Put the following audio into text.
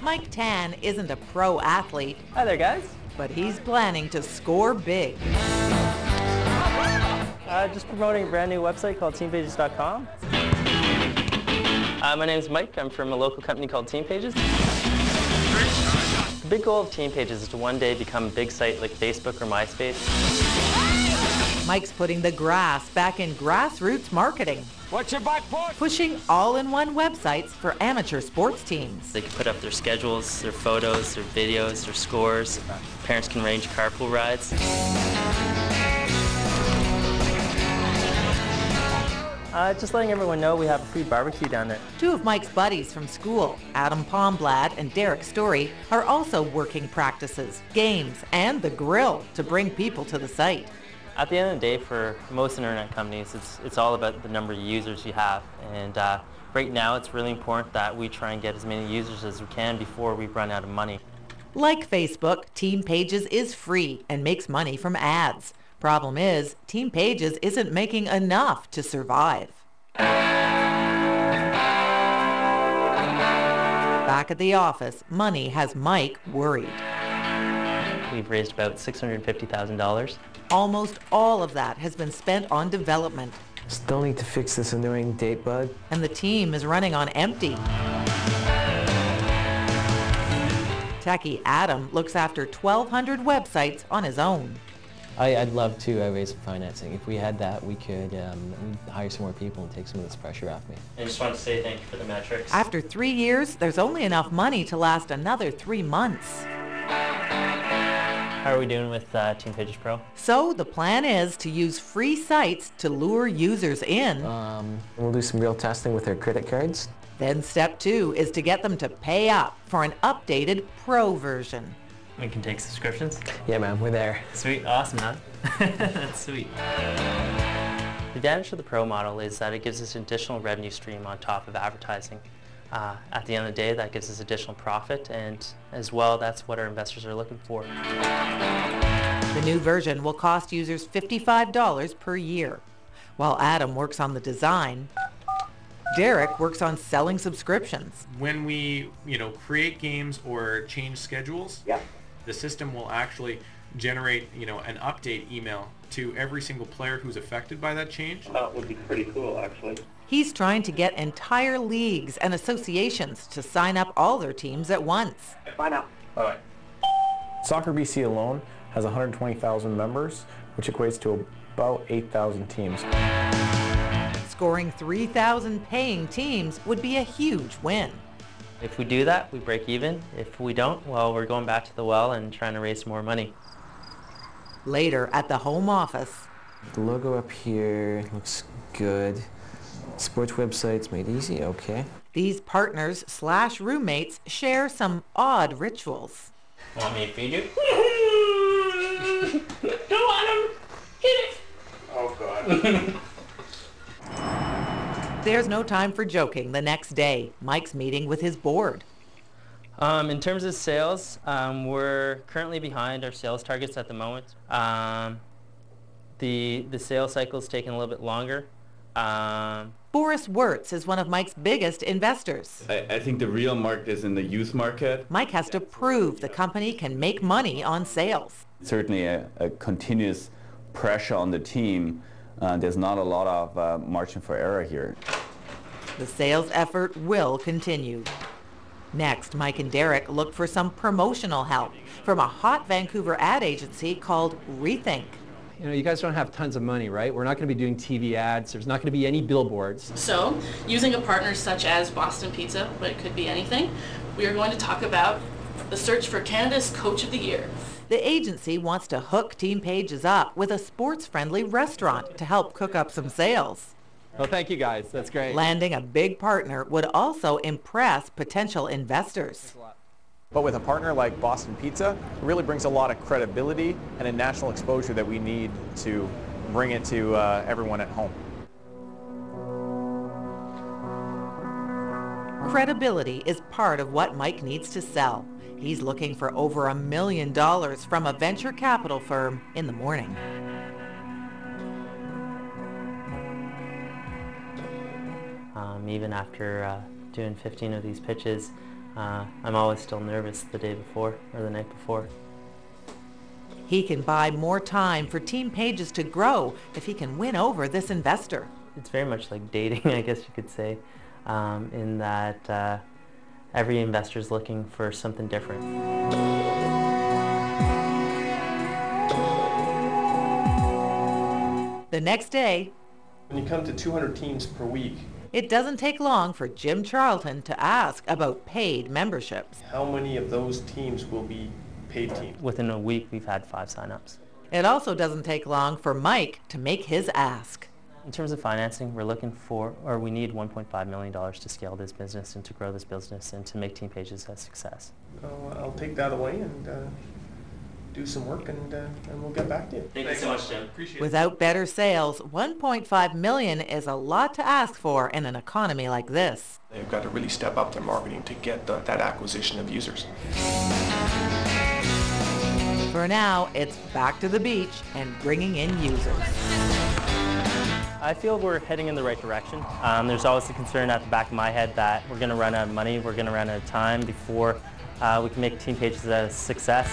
Mike Tan isn't a pro athlete. Hi there, guys. But he's planning to score big. Just promoting a brand new website called teampages.com. My name's Mike. I'm from a local company called Team Pages. The big goal of Team Pages is to one day become a big site like Facebook or MySpace. Mike's putting the grass back in grassroots marketing. What's your butt for? Pushing all-in-one websites for amateur sports teams. They can put up their schedules, their photos, their videos, their scores. Parents can arrange carpool rides. Just letting everyone know we have a free barbecue down there. Two of Mike's buddies from school, Adam Palmblad and Derek Story, are also working practices, games, and the grill to bring people to the site. At the end of the day, for most internet companies, it's all about the number of users you have. And right now, it's really important that we try and get as many users as we can before we run out of money. Like Facebook, Team Pages is free and makes money from ads. Problem is, Team Pages isn't making enough to survive. Back at the office, money has Mike worried. We've raised about $650,000. Almost all of that has been spent on development. Still need to fix this annoying date bug. And the team is running on empty. Techie Adam looks after 1,200 websites on his own. I'd love to raise some financing. If we had that, we could we'd hire some more people and take some of this pressure off me. I just want to say thank you for the metrics. After 3 years, there's only enough money to last another 3 months. How are we doing with Team Pages Pro? So the plan is to use free sites to lure users in. We'll do some real testing with their credit cards. Then step 2 is to get them to pay up for an updated pro version. We can take subscriptions? Yeah, man, we're there. Sweet, awesome, huh? That's sweet. The advantage of the pro model is that it gives us an additional revenue stream on top of advertising. At the end of the day, that gives us additional profit, and as well, that's what our investors are looking for. The new version will cost users $55 per year. While Adam works on the design, Derek works on selling subscriptions. When we, create games or change schedules, the system will actually generate, an update email to every single player who's affected by that change. That would be pretty cool, actually. He's trying to get entire leagues and associations to sign up all their teams at once. Bye now. Bye. Soccer BC alone has 120,000 members, which equates to about 8,000 teams. Scoring 3,000 paying teams would be a huge win. If we do that, we break even. If we don't, well, we're going back to the well and trying to raise more money. Later at the home office. The logo up here looks good. Sports websites made easy, okay. These partners/roommates share some odd rituals. Want me to feed you? Don't want him! Get it! Oh, God. There's no time for joking the next day. Mike's meeting with his board. In terms of sales, we're currently behind our sales targets at the moment. The sales cycle's taking a little bit longer. Boris Wirtz is one of Mike's biggest investors. I think the real market is in the youth market. Mike has to prove the company can make money on sales. Certainly a continuous pressure on the team. There's not a lot of margin for error here. The sales effort will continue. Next, Mike and Derek look for some promotional help from a hot Vancouver ad agency called Rethink. You guys don't have tons of money, right? We're not going to be doing TV ads. There's not going to be any billboards. So, using a partner such as Boston Pizza, but it could be anything, we are going to talk about the search for Canada's Coach of the Year. The agency wants to hook Team Pages up with a sports-friendly restaurant to help cook up some sales. Well, thank you guys. That's great. Landing a big partner would also impress potential investors. But with a partner like Boston Pizza, it really brings a lot of credibility and a national exposure that we need to bring it to everyone at home. Credibility is part of what Mike needs to sell. He's looking for over $1 million from a venture capital firm in the morning. Even after doing 15 of these pitches, I'm always still nervous the day before or the night before. He can buy more time for team pages to grow if he can win over this investor. It's very much like dating, I guess you could say, in that every investor is looking for something different. The next day, when you come to 200 teams per week, it doesn't take long for Jim Charlton to ask about paid memberships. how many of those teams will be paid teams? Within a week, we've had 5 signups. It also doesn't take long for Mike to make his ask. In terms of financing, we need $1.5 million to scale this business and to grow this business and to make Team Pages a success. I'll take that away and do some work, and we'll get back to you. Thank you so much, Jim. Appreciate it. Without better sales, $1.5 million is a lot to ask for in an economy like this. They've got to really step up their marketing to get that acquisition of users. For now, it's back to the beach and bringing in users. I feel we're heading in the right direction. There's always the concern at the back of my head that we're going to run out of money, we're going to run out of time before we can make Team Pages a success.